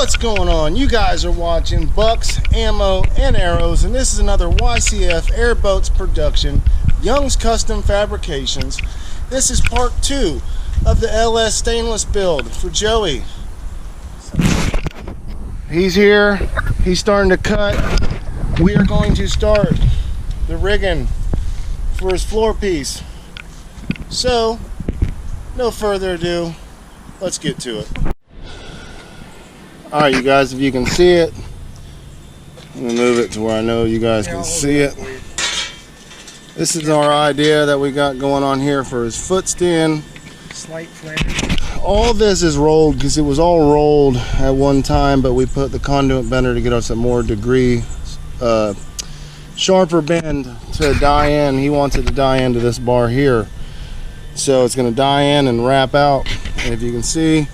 What's going on? You guys are watching Bucks, Ammo, and Arrows, and this is another Ycf Airboats production, Young's Custom Fabrications. This is part 2 of the LS stainless build for Joey. He's here, he's starting to cut. We are going to start the rigging for his floor piece. So, no further ado, let's get to it. Alright, you guys, if you can see it, I'm going to move it to where I know you guys can see it. This is our idea that we got going on here for his foot stand. Slight flare. All this is rolled because it was all rolled at one time, but we put the conduit bender to get us a more degree, sharper bend to die in. He wants it to die into this bar here. So it's going to die in and wrap out. And if you can see,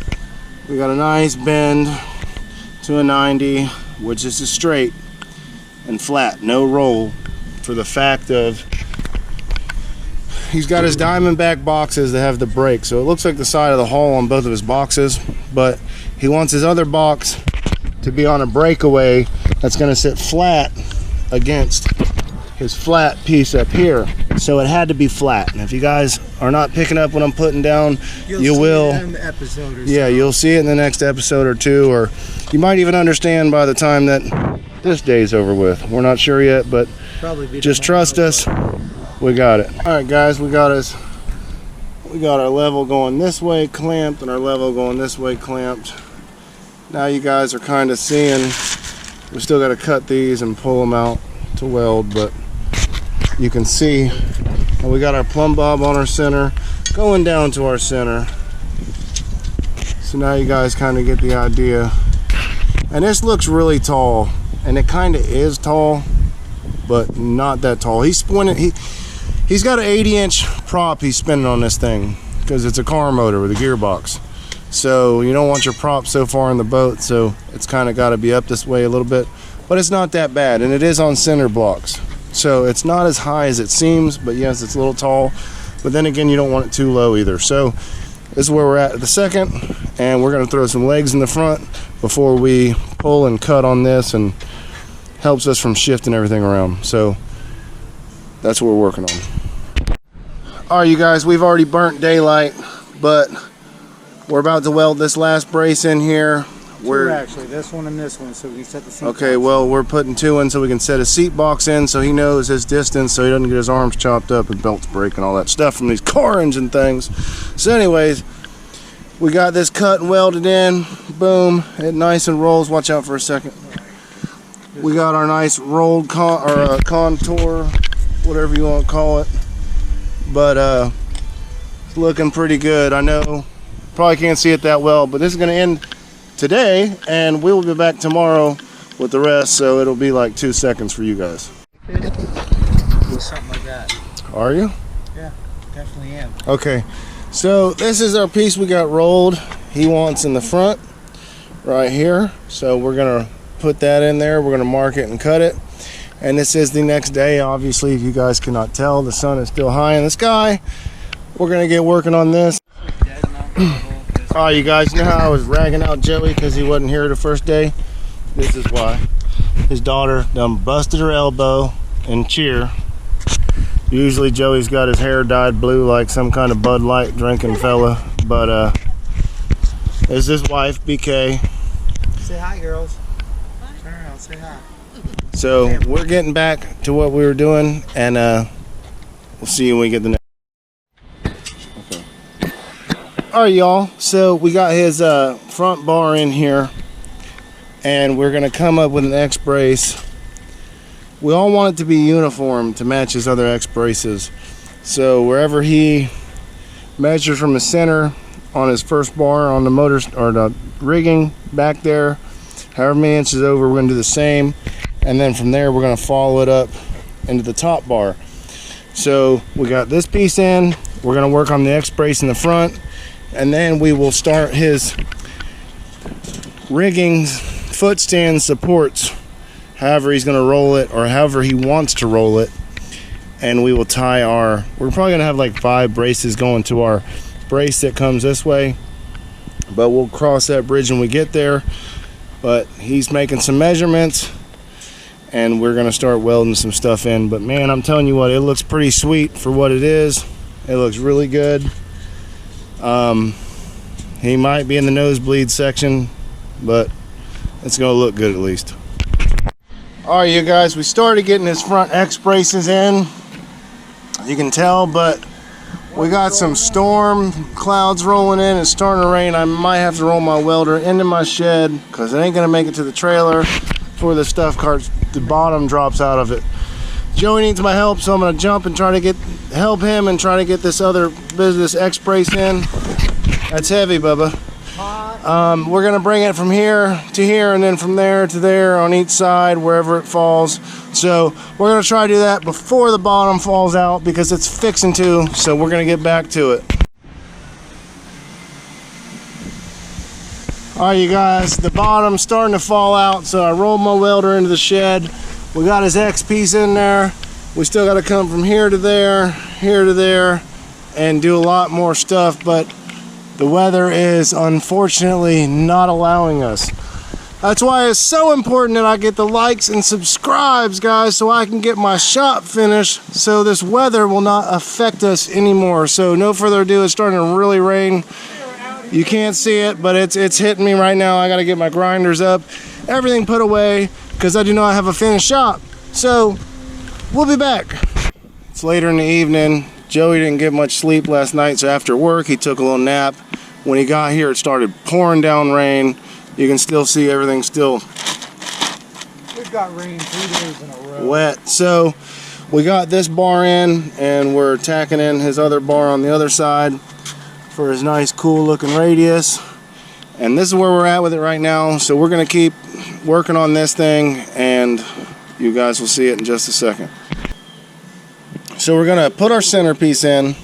we got a nice bend to a 90, which is a straight and flat, no roll, for the fact of he's got his Diamondback boxes that have the brake, so it looks like the side of the hull on both of his boxes, but he wants his other box to be on a breakaway that's going to sit flat against his flat piece up here. So it had to be flat, and if you guys are not picking up what I'm putting down, you will. In the episode or yeah, you'll see it in the next episode or two, or you might even understand by the time that this day's over with. We're not sure yet, but probably just trust us. We got it. All right, guys, we got our level going this way clamped and our level going this way clamped. Now you guys are kind of seeing we still got to cut these and pull them out to weld, but you can see, and we got our plumb bob on our center going down to our center. So now you guys kind of get the idea. And this looks really tall, and it kind of is tall, but not that tall. He's spinning, he's got an 80-inch prop he's spinning on this thing because it's a car motor with a gearbox. So you don't want your prop so far in the boat, so it's kind of got to be up this way a little bit, but it's not that bad, and it is on center blocks. So it's not as high as it seems, but yes, it's a little tall. But then again, you don't want it too low either. So this is where we're at the second, and we're going to throw some legs in the front before we pull and cut on this, and helps us from shifting everything around. So that's what we're working on. All right, you guys, we've already burnt daylight, but we're about to weld this last brace in here. Two, actually, this one and this one, so we can set the seat okay box. Well, we're putting 2 in so we can set a seat box in so he knows his distance, so he doesn't get his arms chopped up and belts break and all that stuff from these car engine things. So anyways, we got this cut and welded in. Boom, it nice and rolls. Watch out for a second. We got our nice rolled contour, whatever you want to call it, but it's looking pretty good. I know probably can't see it that well, but this is going to end today, and we'll be back tomorrow with the rest, so it'll be like 2 seconds for you guys. Something like that. Are you? Yeah, definitely am. Okay, so this is our piece we got rolled. He wants in the front right here, so we're gonna put that in there. We're gonna mark it and cut it, and this is the next day. Obviously, if you guys cannot tell, the sun is still high in the sky. We're gonna get working on this. Alright, you guys, know how I was ragging out Joey because he wasn't here the first day? This is why. His daughter done busted her elbow in cheer. Usually Joey's got his hair dyed blue like some kind of Bud Light drinking fella, but this is his wife, BK. Say hi, girls. Turn around, say hi. So we're getting back to what we were doing, and we'll see you when we get the next. Alright, y'all, so we got his front bar in here, and we're going to come up with an X brace. We all want it to be uniform to match his other X braces. So wherever he measures from the center on his first bar on the motor or the rigging back there, however many inches over, we're going to do the same, and then from there we're going to follow it up into the top bar. So we got this piece in, we're going to work on the X brace in the front, and then we will start his rigging foot stand supports, however he's going to roll it or however he wants to roll it, and we will tie we're probably going to have like 5 braces going to our brace that comes this way, but we'll cross that bridge when we get there. but he's making some measurements and we're gonna start welding some stuff in. But man, I'm telling you what, it looks pretty sweet for what it is. It looks really good. He might be in the nosebleed section, but it's gonna look good at least. All right, you guys, we started getting his front X braces in. You can tell, but we got some storm clouds rolling in. It's starting to rain. I might have to roll my welder into my shed because it ain't gonna make it to the trailer before the stuff cart, the bottom drops out of it. Joey needs my help, so I'm gonna jump and try to help him and try to get this other business X brace in. That's heavy, Bubba. We're gonna bring it from here to here and then from there to there on each side wherever it falls. So we're gonna try to do that before the bottom falls out because it's fixing to, so we're gonna get back to it. All right, you guys, the bottom's starting to fall out, so I rolled my welder into the shed. We got his X piece in there. We still got to come from here to there, and do a lot more stuff, but the weather is unfortunately not allowing us. That's why it's so important that I get the likes and subscribes, guys, so I can get my shop finished so this weather will not affect us anymore. So no further ado, it's starting to really rain. You can't see it, but it's hitting me right now. I got to get my grinders up, everything put away, because I do not have a finished shop. So we'll be back. It's later in the evening. Joey didn't get much sleep last night, so after work he took a little nap. When he got here, it started pouring down rain. You can still see everything still We've got rain 3 days in a row. Wet. So we got this bar in, and we're tacking in his other bar on the other side for his nice cool looking radius. And this is where we're at with it right now. So we're gonna keep working on this thing, and you guys will see it in just a second. So we're gonna put our centerpiece in,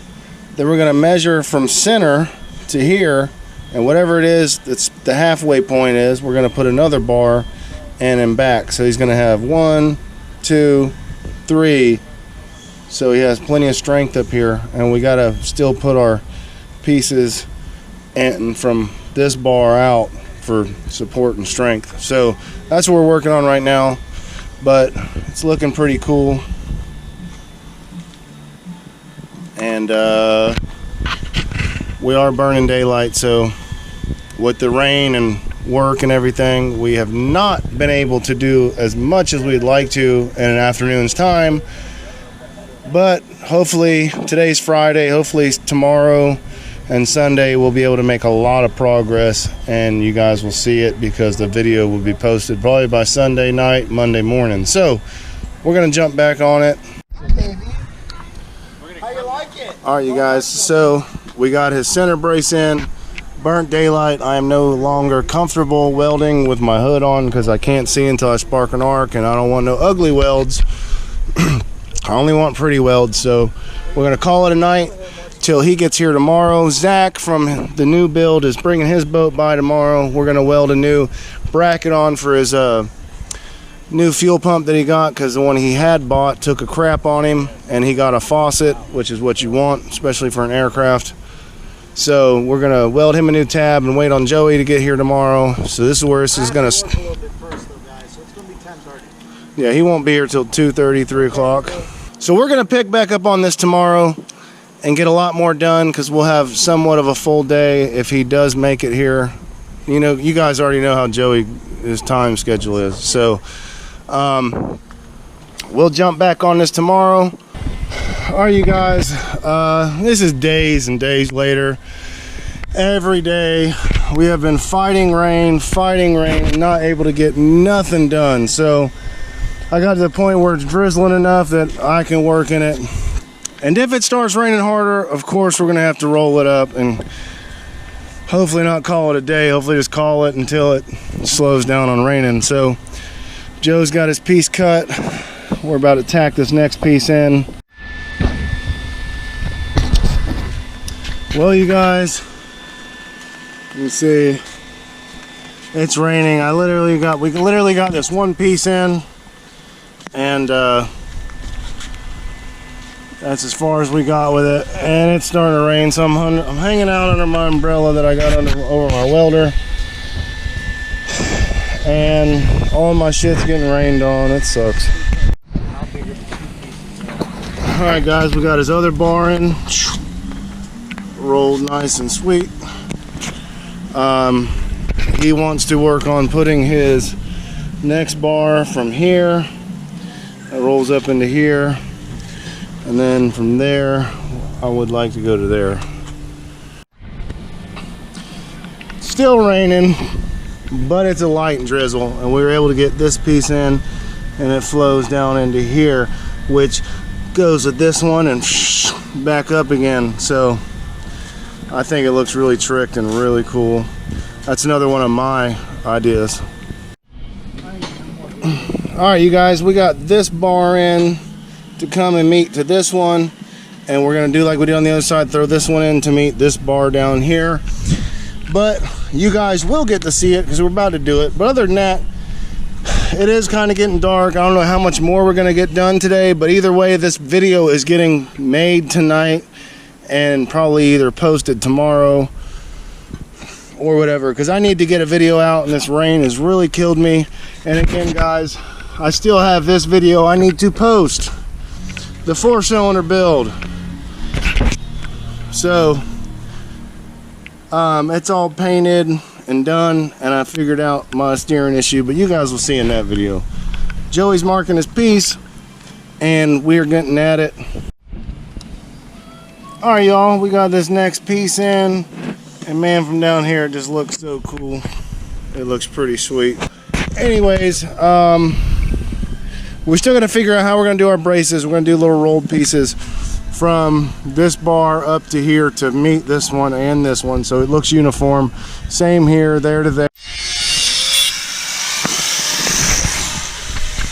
then we're gonna measure from center to here, and whatever it is that's the halfway point is, we're gonna put another bar and then back. So he's gonna have 1, 2, 3. So he has plenty of strength up here, and we gotta still put our pieces and from this bar out for support and strength. So that's what we're working on right now, but it's looking pretty cool. And we are burning daylight, so with the rain and work and everything, we have not been able to do as much as we'd like to in an afternoon's time. But hopefully, today's Friday, hopefully tomorrow and Sunday we'll be able to make a lot of progress, and you guys will see it because the video will be posted probably by Sunday night, Monday morning. So we're gonna jump back on it. How you like it? All right, you guys, so we got his center brace in, burnt daylight. I am no longer comfortable welding with my hood on because I can't see until I spark an arc, and I don't want no ugly welds. I only want pretty welds. So we're gonna call it a night till he gets here tomorrow. Zach from the new build is bringing his boat by tomorrow. We're gonna weld a new bracket on for his new fuel pump that he got, because the one he had bought took a crap on him, and he got a faucet, which is what you want, especially for an aircraft. So we're gonna weld him a new tab and wait on Joey to get here tomorrow. So this is where this is gonna. A little bit first, though, guys. So it's gonna be 10:30. Yeah, he won't be here till 2:30, 3 o'clock. So we're gonna pick back up on this tomorrow and get a lot more done, because we'll have somewhat of a full day if he does make it here. You know, you guys already know how Joey, his time schedule is. So we'll jump back on this tomorrow. All right, you guys, this is days and days later. Every day we have been fighting rain, not able to get nothing done. So I got to the point where it's drizzling enough that I can work in it. And if it starts raining harder, of course we're gonna have to roll it up and hopefully not call it a day. Hopefully just call it until it slows down on raining. So Joe's got his piece cut. We're about to tack this next piece in. Well, you guys, you see, it's raining. We literally got this one piece in, and that's as far as we got with it, and it's starting to rain. So I'm hanging out under my umbrella that I got over my welder, and all my shit's getting rained on. It sucks. Alright guys, we got his other bar in. Rolled nice and sweet. He wants to work on putting his next bar from here. It rolls up into here. And then from there, I would like to go to there. Still raining, but it's a light drizzle, and we were able to get this piece in, and it flows down into here, which goes with this one and back up again. So I think it looks really tricked and really cool. That's another one of my ideas. Alright you guys, we got this bar in to come and meet to this one, and we're going to do like we did on the other side, throw this one in to meet this bar down here. But you guys will get to see it because we're about to do it. But other than that, it is kind of getting dark. I don't know how much more we're going to get done today, but either way, this video is getting made tonight and probably either posted tomorrow or whatever, because I need to get a video out, and this rain has really killed me. And again guys, I still have this video I need to post, the 4-cylinder build. So it's all painted and done, and I figured out my steering issue, but you guys will see in that video. Joey's marking his piece, and we're getting at it. Alright y'all, we got this next piece in, and man, from down here it just looks so cool. It looks pretty sweet. Anyways, we're still gonna figure out how we're gonna do our braces. We're gonna do little rolled pieces from this bar up to here to meet this one and this one, so it looks uniform. Same here, there to there.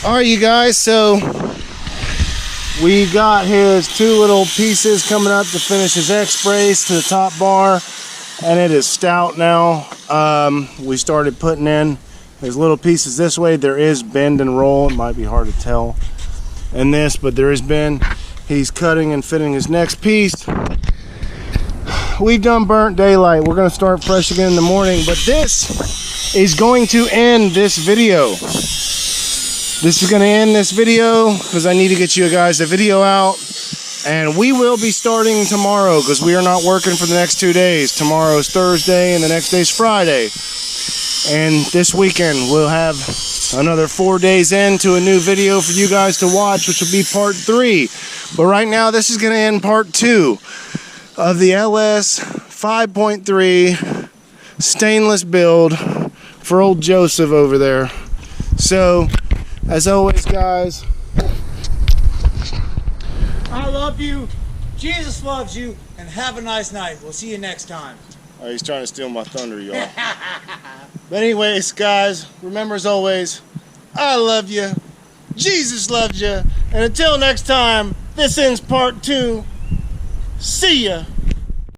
Alright you guys, so we got his 2 little pieces coming up to finish his X brace to the top bar, and it is stout now. We started putting in his little pieces this way. There is bend and roll, it might be hard to tell in this, but there is bend. He's cutting and fitting his next piece. We've done burnt daylight. We're going to start fresh again in the morning, but this is going to end this video. This is going to end this video because I need to get you guys a video out, and we will be starting tomorrow because we are not working for the next 2 days. Tomorrow is Thursday and the next day is Friday, and this weekend we'll have another 4 days into a new video for you guys to watch, which will be part 3. But right now, this is going to end part 2 of the LS 5.3 stainless build for old Joseph over there. So, as always, guys, I love you, Jesus loves you, and have a nice night. We'll see you next time. Oh, he's trying to steal my thunder, y'all. But anyways, guys, remember as always, I love you, Jesus loves you, and until next time, this ends part 2. See ya.